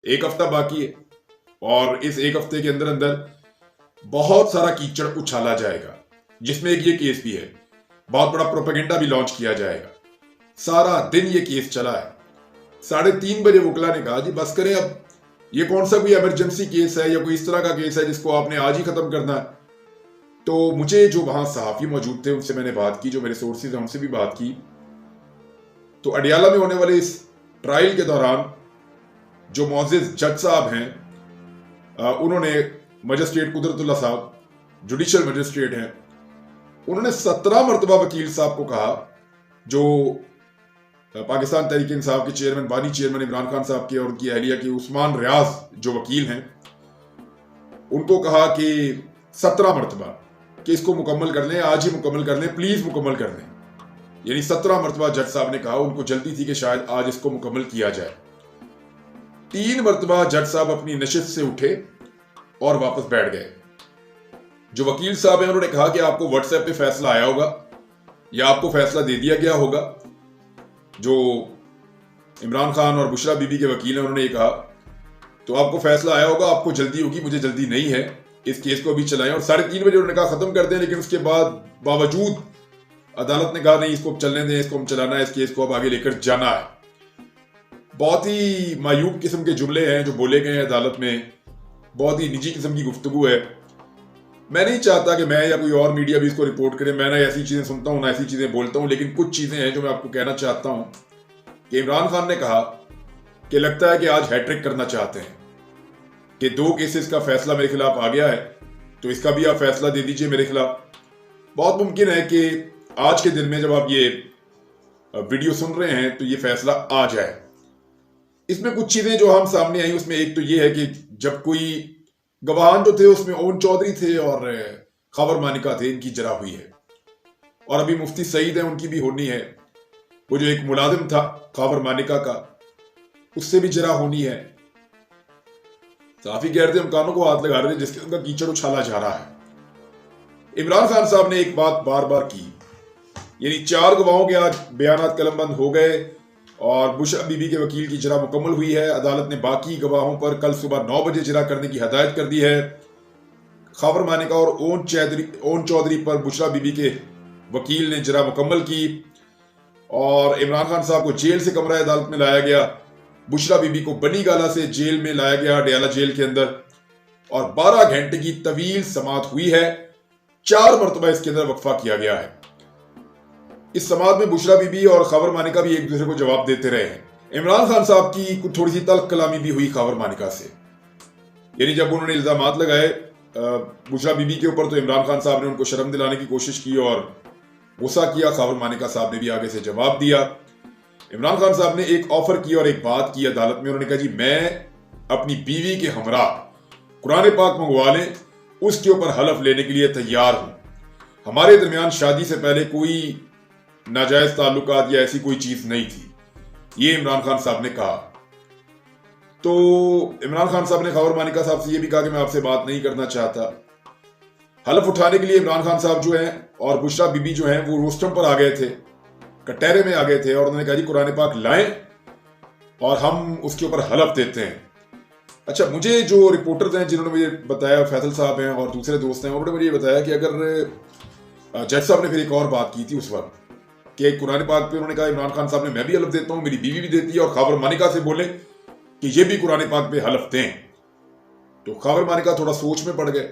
एक हफ्ता बाकी है और इस एक हफ्ते के अंदर अंदर बहुत सारा कीचड़ उछाला जाएगा, जिसमें एक ये केस भी है। बहुत बड़ा प्रोपेगेंडा भी लॉन्च किया जाएगा। सारा दिन ये केस चला है। 3:30 बजे वकला ने कहा जी बस करें अब, ये कौन सा कोई इमरजेंसी केस है या कोई इस तरह का केस है जिसको आपने आज ही खत्म करना है। तो मुझे जो वहां सहाफी मौजूद थे उनसे मैंने बात की, जो मेरे सोर्सेज हैं उनसे भी बात की। तो अडियाला में होने वाले इस ट्रायल के दौरान जो मोअज़्ज़िज़ जज साहब हैं, उन्होंने मजिस्ट्रेट कुदरतुल्लाह साहब, जुडिशल मजिस्ट्रेट हैं, उन्होंने 17 मरतबा वकील साहब को कहा, जो पाकिस्तान तहरीक इंसाफ के चेयरमैन, बानी चेयरमैन इमरान खान साहब के और उनकी अहलिया के उस्मान रियाज जो वकील हैं, उनको कहा कि 17 मरतबा कि इसको मुकम्मल कर लें, आज ही मुकम्मल कर लें, प्लीज मुकम्मल कर लें। यानी 17 मरतबा जज साहब ने कहा, उनको जल्दी थी कि शायद आज इसको मुकम्मल किया जाए। 3 मरतबा जज साहब अपनी नशिस्त से उठे और वापस बैठ गए। जो वकील साहब हैं उन्होंने कहा कि आपको व्हाट्सएप पे फैसला आया होगा या आपको फैसला दे दिया गया होगा। जो इमरान खान और बुशरा बीबी के वकील हैं उन्होंने ये कहा, तो आपको फैसला आया होगा, आपको जल्दी होगी, मुझे जल्दी नहीं है, इस केस को अभी चलाएं। और 3:30 बजे उन्होंने कहा खत्म कर दें, लेकिन उसके बाद बावजूद अदालत ने कहा नहीं, इसको चलने दें, इसको हम चलाना है, इस केस को अब आगे लेकर जाना है। बहुत ही मायूब किस्म के जुमले हैं जो बोले गए हैं अदालत में, बहुत ही निजी किस्म की गुफ्तगू है। मैं नहीं चाहता कि मैं या कोई और मीडिया भी इसको रिपोर्ट करे। मैं ना ऐसी चीजें सुनता हूं ना ऐसी चीजें बोलता हूं, लेकिन कुछ चीजें हैं जो मैं आपको कहना चाहता हूं कि इमरान खान ने कहा कि लगता है कि आज हैट्रिक करना चाहते हैं, कि 2 केसेस का फैसला मेरे खिलाफ आ गया है, तो इसका भी आप फैसला दे दीजिए मेरे खिलाफ। बहुत मुमकिन है कि आज के दिन में जब आप ये वीडियो सुन रहे हैं तो ये फैसला आ जाए। इसमें कुछ चीजें जो हम सामने आई, उसमें एक तो ये है कि जब कोई गवाहान जो थे उसमें ओन चौधरी थे और खबर मानिका थे, इनकी जरा हुई है। और अभी मुफ्ती सईद है, उनकी भी होनी है। वो जो एक मुलाजिम था खबर मानिका का, उससे भी जरा होनी है। काफी गैर थे, हम कानों को हाथ लगा रहे थे जिसके उनका कीचड़ उछाला जा रहा है। इमरान खान साहब ने एक बात बार बार की, यानी 4 गवाहों के आज बयानात कलमबंद हो गए और बुशरा बीबी के वकील की जरा मुकम्मल हुई है। अदालत ने बाकी गवाहों पर कल सुबह 9 बजे जरा करने की हदायत कर दी है। खबर मानिका और ओन चौधरी पर बुशरा बीबी के वकील ने जरा मुकम्मल की और इमरान खान साहब को जेल से कमरा अदालत में लाया गया। बुशरा बीबी को बनी गाला से जेल में लाया गया, अडियाला जेल के अंदर, और 12 घंटे की तवील समाअत हुई है। 4 मरतबा इसके अंदर वक्फा किया गया है। इस समाअत में बुशरा बीबी और खबर मानिका भी एक दूसरे को जवाब देते रहे हैं। इमरान खान साहब की कुछ थोड़ी सी तल्ख कलामी भी हुई खबर मानिका से, यानी जब उन्होंने इल्जामात लगाए बुशरा बीबी के ऊपर, तो इमरान खान साहब ने उनको शर्म दिलाने की कोशिश की और गुस्सा किया। खबर मानिका साहब ने भी आगे से जवाब दिया। इमरान खान साहब ने एक ऑफर की और एक बात की अदालत में। उन्होंने कहा जी मैं अपनी बीवी के हमरा कुरान पाक मंगवा लें, उसके ऊपर हलफ लेने के लिए तैयार हूं। हमारे दरमियान शादी से पहले कोई नाजायज ताल्लुकात या ऐसी कोई चीज नहीं थी, ये इमरान खान साहब ने कहा। तो इमरान खान साहब ने खबर मानिका साहब से ये भी कहा कि मैं आपसे बात नहीं करना चाहता। हलफ उठाने के लिए इमरान खान साहब जो हैं और बुशरा बीबी जो हैं वो रोस्टम पर आ गए थे, कटहरे में आ गए थे, और उन्होंने कहा जी कुरान पाक लाएं और हम उसके ऊपर हलफ देते हैं। अच्छा, मुझे जो रिपोर्टर्स हैं जिन्होंने मुझे बताया, फैसल साहब हैं और दूसरे दोस्त हैं, उन्होंने मुझे ये बताया कि अगर जज साहब ने फिर एक और बात की थी उस वक्त कि कुरान पाक पे उन्होंने कहा इमरान खान साहब ने मैं भी हलफ देता हूं, मेरी बीवी भी देती है, और खबर मानिका से बोले कि ये भी कुरान पाक पे हलफ दें। तो खबर मानिका थोड़ा सोच में पड़ गए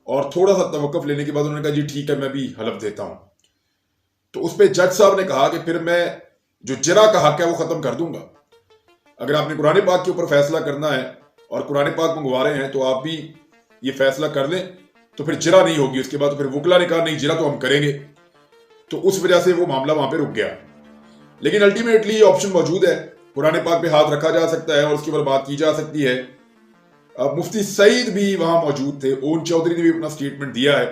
और थोड़ा सा तवक्कुफ लेने के बाद उन्होंने कहा जी ठीक है मैं भी हलफ देता हूं। तो उस पर जज साहब ने कहा कि फिर मैं जो जरा का हक है वो खत्म कर दूंगा। अगर आपने कुरान पाक के ऊपर फैसला करना है और कुरान पाक मंगवा रहे हैं तो आप भी ये फैसला कर लें, तो फिर जरा नहीं होगी। उसके बाद तो फिर वकला ने कहा नहीं जरा तो हम करेंगे, तो उस वजह से वो मामला वहां पे रुक गया। लेकिन अल्टीमेटली ऑप्शन मौजूद है, कुरान पाक पे हाथ रखा जा सकता है और उसके ऊपर बात की जा सकती है। अब मुफ्ती सईद भी वहां मौजूद थे, ओन चौधरी ने भी अपना स्टेटमेंट दिया है।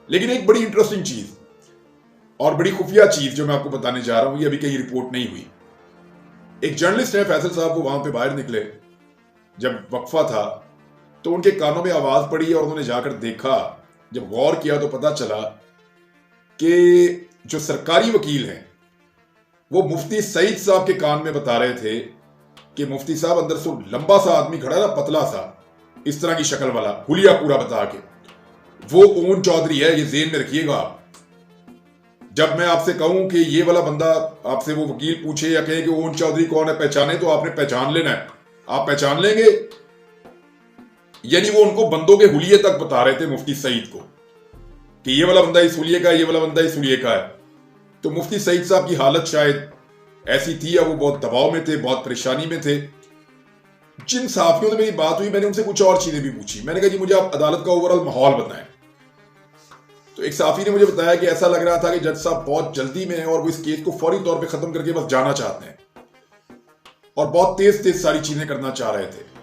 लेकिन एक बड़ी इंटरेस्टिंग चीज और बड़ी खुफिया चीज जो मैं आपको बताने जा रहा हूं, ये अभी कहीं रिपोर्ट नहीं हुई। एक जर्नलिस्ट है फैसल साहब, वो वहां पे बाहर निकले जब वक्फा था, तो उनके कानों में आवाज पड़ी और उन्होंने जाकर देखा। जब गौर किया तो पता चला कि जो सरकारी वकील हैं वो मुफ्ती सईद साहब के कान में बता रहे थे कि मुफ्ती साहब अंदर से लंबा सा आदमी खड़ा ना, पतला सा, इस तरह की शक्ल वाला, हुलिया पूरा बता के, वो ओन चौधरी है, ये जेन में रखिएगा आप। जब मैं आपसे कहूं कि ये वाला बंदा, आपसे वो वकील पूछे या कहे कि ओन चौधरी कौन है, पहचाने, तो आपने पहचान लेना है। आप पहचान लेंगे। यानी वो उनको बंदों के हुलिये तक बता रहे थे मुफ्ती सईद को कि ये वाला बंदा इस हुलिये का है, ये वाला बंदा इस हुलिये का है। तो मुफ्ती सईद साहब की हालत शायद ऐसी थी या वो बहुत दबाव में थे, बहुत परेशानी में थे। जिन साफियों से मेरी बात हुई, मैंने उनसे कुछ और चीजें भी पूछी। मैंने कहा जी मुझे आप अदालत का ओवरऑल माहौल बताएं। तो एक साफी ने मुझे बताया कि ऐसा लग रहा था कि जज साहब बहुत जल्दी में हैं और वो इस केस को फौरी तौर पे खत्म करके बस जाना चाहते हैं और बहुत तेज तेज सारी चीजें करना चाह रहे थे।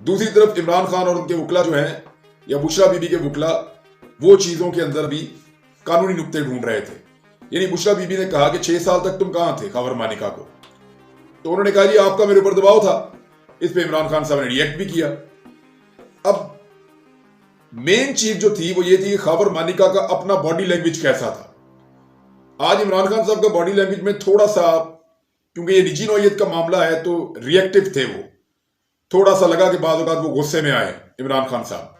दूसरी तरफ इमरान खान और उनके वकला जो हैं, या बुशरा बीबी के वकला, वो चीजों के अंदर भी कानूनी नुक्ते ढूंढ रहे थे। यानी बुशरा बीबी ने कहा कि 6 साल तक तुम कहां थे खबर मानिका को? तो उन्होंने कहा जी आपका मेरे ऊपर दबाव था। इस पे इमरान खान साहब ने रिएक्ट भी किया। अब मेन चीज जो थी वो ये थी कि खबर मानिका का अपना बॉडी लैंग्वेज कैसा था। आज इमरान खान साहब का बॉडी लैंग्वेज में थोड़ा सा, क्योंकि ये निजी नौयत का मामला है तो रिएक्टिव थे, वो थोड़ा सा लगा कि बाद औक़ात वो गुस्से में आए इमरान खान साहब,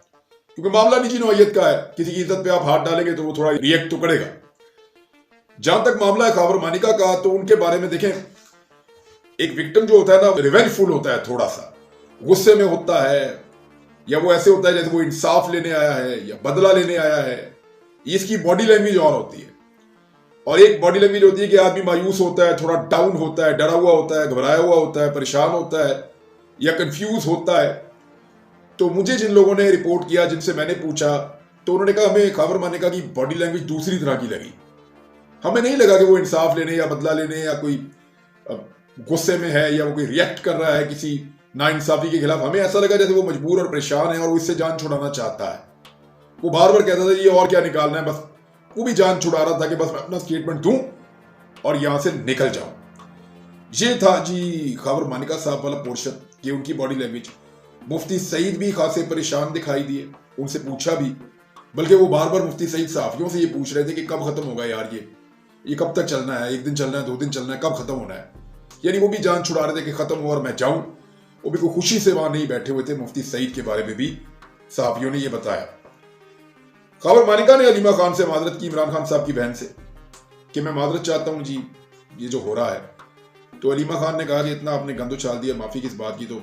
क्योंकि मामला निजी नौयत का है, किसी की इज्जत पे आप हाथ डालेंगे तो वो थोड़ा रिएक्ट तो करेगा। जहां तक मामला है खबर मानिका का, तो उनके बारे में देखें, एक विक्टिम जो होता है ना, रिवेंजफुल होता है, थोड़ा सा गुस्से में होता है, या वो ऐसे होता है जैसे वो इंसाफ लेने आया है या बदला लेने आया है। इसकी बॉडी लैंग्वेज और होती है, और एक बॉडी लैंग्वेज होती है कि आदमी मायूस होता है, थोड़ा डाउन होता है, डरा हुआ होता है, घबराया हुआ होता है, परेशान होता है या कंफ्यूज होता है। तो मुझे जिन लोगों ने रिपोर्ट किया, जिनसे मैंने पूछा, तो उन्होंने कहा हमें खबर मानिका की बॉडी लैंग्वेज दूसरी तरह की लगी। हमें नहीं लगा कि वो इंसाफ लेने या बदला लेने या कोई गुस्से में है या वो कोई रिएक्ट कर रहा है किसी नाइंसाफी के खिलाफ। हमें ऐसा लगा जैसे वो मजबूर और परेशान है और वो इससे जान छुड़ाना चाहता है। वो बार बार कहता था ये और क्या निकालना है, बस वो भी जान छुड़ा रहा था कि बस मैं अपना स्टेटमेंट दूं और यहां से निकल जाऊं। ये था जी खबर मानिका साहब वाला पोर्शन, ये उनकी बॉडी लैंग्वेज। मुफ्ती सईद भी खासे परेशान दिखाई दिए, उनसे पूछा भी, बल्कि वो बार बार मुफ्ती सईद साफियों से ये पूछ रहे थे कि कब खत्म होगा यार, ये कब तक चलना है, 1 दिन चलना है, 2 दिन चलना है, कब खत्म होना है। यानी वो भी जान छुड़ा रहे थे कि खत्म हो और मैं जाऊं। वो भी कोई खुशी से वहां नहीं बैठे हुए थे। मुफ्ती सईद के बारे में भी साफियों ने ये बताया। खबर मानिका ने अलीमा खान से माजरत की, इमरान खान साहब की बहन से, कि मैं माजरत चाहता हूं जी, ये जो हो रहा है। तो अलीमा खान ने कहा कि इतना आपने गंद उछाल दिया, माफी किस बात की। तो